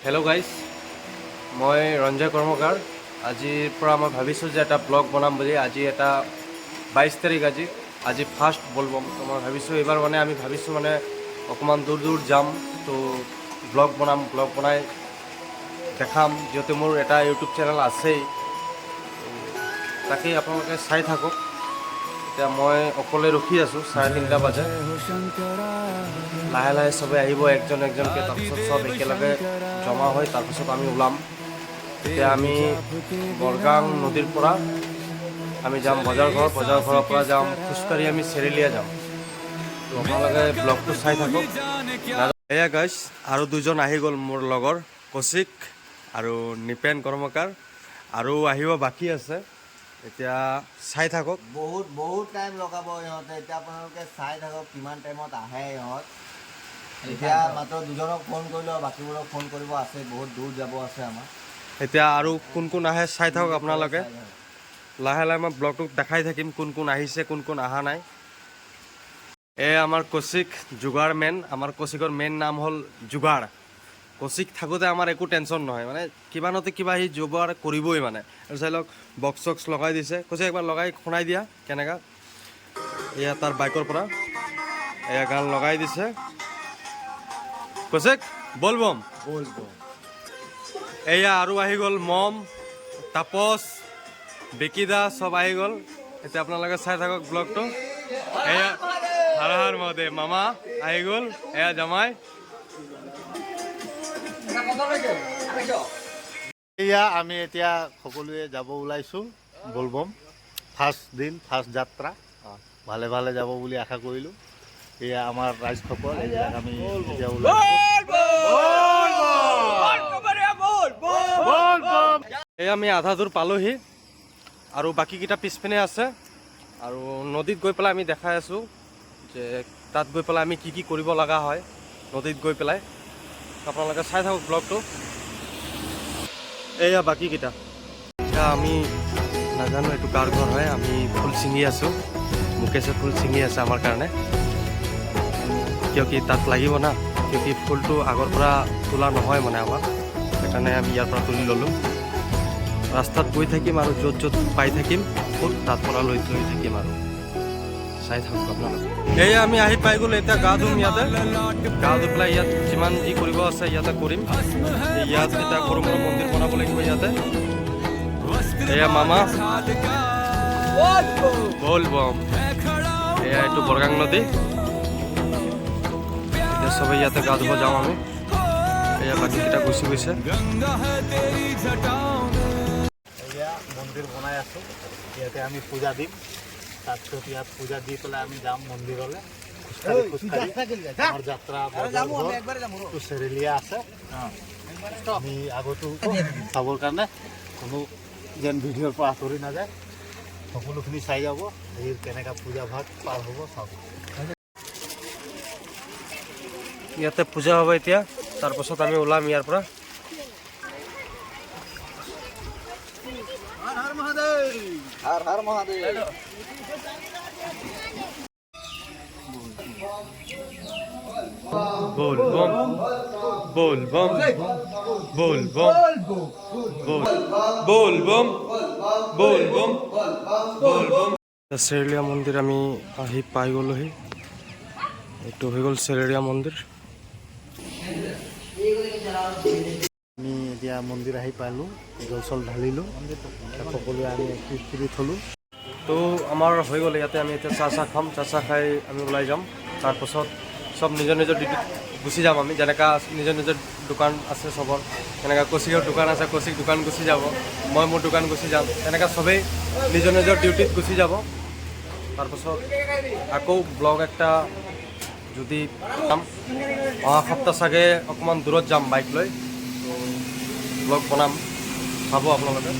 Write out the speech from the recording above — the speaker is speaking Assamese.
হেল্ল' গাইজ, মই ৰঞ্জয় কৰ্মকাৰ। আজিৰ পৰা মই ভাবিছোঁ যে এটা ব্লগ বনাম বুলি। আজি এটা 22 তাৰিখ, আজি ফাৰ্ষ্ট বলবম। তো মই ভাবিছোঁ এইবাৰ আমি ভাবিছোঁ অকণমান দূৰ দূৰ যাম, তো ব্লগ বনাই দেখাম, যিহেতু মোৰ এটা ইউটিউব চেনেল আছেই। তাকেই আপোনালোকে চাই থাকক। এতিয়া মই অকলে ৰখি আছোঁ, 3:30 বাজে। লাহে লাহে চবে আহিব একজন একজনকৈ, তাৰপিছত চব একেলগে জমা হৈ তাৰপিছত আমি ওলাম। এতিয়া আমি বৰগাং নদীৰ পৰা আমি যাম বজাৰ ঘৰৰ পৰা যাম খোজকাঢ়ি আমি চেৰিলিয়া যাম। তো আপোনালোকে ব্লগটো চাই থাকক। এয়া গাইজ, আৰু দুজন আহি গ'ল মোৰ লগৰ, কৌশিক আৰু নিপেন কৰ্মকাৰ, আৰু আহিব বাকী আছে। এতিয়া চাই থাকক। বহুত টাইম লগাব ইহঁতে। এতিয়া আপোনালোকে চাই থাকক কিমান টাইমত আহে ইহঁত। এতিয়া মাত্ৰ দুজনক ফোন কৰিলোঁ, বাকীবোৰক ফোন কৰিব আছে, বহুত দূৰ যাব আছে আমাৰ। এতিয়া আৰু কোন কোন আহে চাই থাকক আপোনালোকে। লাহে লাহে মই ব্লগটোক দেখাই থাকিম কোন কোন আহিছে, কোন কোন অহা নাই। আমাৰ কৌশিক যোগাৰ মেন। আমাৰ কৌশিকৰ মেইন নাম হ'ল যোগাৰ। কৌশিক থাকোঁতে আমাৰ একো টেনশ্যন নহয়, কিবা নহতে কিবা সি যোগাৰ কৰিবই। আৰু চাই লওক, বক্স চক্স লগাই দিছে। কৌশিক একবাৰ লগাই শুনাই দিয়া কেনেকা। এয়া তাৰ বাইকৰ পৰা এয়া গান লগাই দিছে। কৌশিক বলবম। এয়া আৰু আহি গ'ল মম, তাপস, বিকিদা, চব আহি গ'ল। এতিয়া আপোনালোকে চাই থাকক ব্লগটো। এয়া হৰ হৰ মহাদেৱ, মামা আহি গ'ল। এয়া জামাই। এয়া আমি এতিয়া সকলোৱে যাব ওলাইছোঁ বলবম। ফাৰ্ষ্ট দিন, ফাৰ্ষ্ট যাত্ৰা। ভালে ভালে যাব বুলি আশা কৰিলোঁ। এয়া আমাৰ ৰাইজসকল, এইবিলাক আমি এতিয়া এই আমি আধা দূৰ পালোহি, আৰু বাকীকেইটা পিছপিনে আছে। আৰু নদীত গৈ পেলাই আমি দেখাই আছোঁ যে তাত গৈ পেলাই আমি কি কি কৰিব লগা হয় নদীত গৈ পেলাই। আপোনালোকে চাই থাকক ব্লগটো। এয়া বাকীকেইটা। এতিয়া আমি নাজানো এইটো কাৰ ঘৰ হয়। আমি ফুল ছিঙি আছোঁ, মুকেশে ফুল ছিঙি আছে আমাৰ কাৰণে, কিয় কি তাত লাগিব না। কিয় কি ফুলটো আগৰ পৰা তোলা নহয় আমাৰ, সেইকাৰণে আমি ইয়াৰ পৰা তুলি ল'লোঁ। ৰাস্তাত গৈ থাকিম আৰু য'ত য'ত পাই থাকিম ফুল, তাত পৰা লৈ থাকিম আৰু চাই থাকক আপোনালোকে। এয়া আমি আহি পাই গ'লোঁ। এতিয়া গা ধুম ইয়াতে। গা ধুই পেলাই ইয়াত যিমান যি কৰিব আছে ইয়াতে কৰিম। ইয়াত এটা সৰু সৰু মন্দিৰ বনাব লাগিব ইয়াতে। এয়া মামা বলবম। এয়া এইটো বৰগাং নদী। এতিয়া চবেই ইয়াতে গা ধুব যাওঁ আমি। এয়া বাকীকেইটা গুচি গৈছে। এয়া মন্দিৰ বনাই আছোঁ, ইয়াতে আমি পূজা দিম। তাৰপিছত ইয়াত পূজা দি পেলাই আমি যাম মন্দিৰলৈ খোজকাঢ়ি। আমাৰ যাত্ৰা চেৰেলিয়া আছে। আমি আগতো চাবৰ কাৰণে কোনো যেন ভিডিঅ'ৰ পৰা আঁতৰি নাযায়, সকলোখিনি চাই যাব। এই কেনেকৈ পূজা ভাগ পাৰ হ'ব চাব। ইয়াতে পূজা হ'ব এতিয়া, তাৰপাছত আমি ওলাম ইয়াৰ পৰা। হৰ হৰ মহাদেৱ। বলবম বলবম বলবম বলবম বলবম বলবম। চেৰেলীয়া মন্দিৰ আমি আহি পাই গ'লোহি। এইটো হৈ গ'ল চেৰেলীয়া মন্দিৰ। আমি এতিয়া মন্দিৰ আহি পালোঁ, জল চল ঢালিলোঁ, সকলোৱে আমি খিচিৰি থলোঁ। তো আমাৰ হৈ গ'ল ইয়াতে। আমি এতিয়া চাহ খাম, চাহ খাই আমি ওলাই যাম। তাৰপাছত চব নিজৰ নিজৰ ডিউটিত গুচি যাম আমি। যেনেকা নিজৰ নিজৰ দোকান আছে চবৰ, যেনেকৈ কৌশিকৰ দোকান আছে, কৌশিক দোকান গুচি যাব, মই মোৰ দোকান গুচি যাম। তেনেকৈ চবেই নিজৰ নিজৰ ডিউটিত গুচি যাব। তাৰপাছত আকৌ ব্লগ একটা যদি যাম, অহা সপ্তাহ চাগে অকণমান দূৰত যাম বাইক লৈ, ব্লগ বনাম, চাব আপোনালোকে।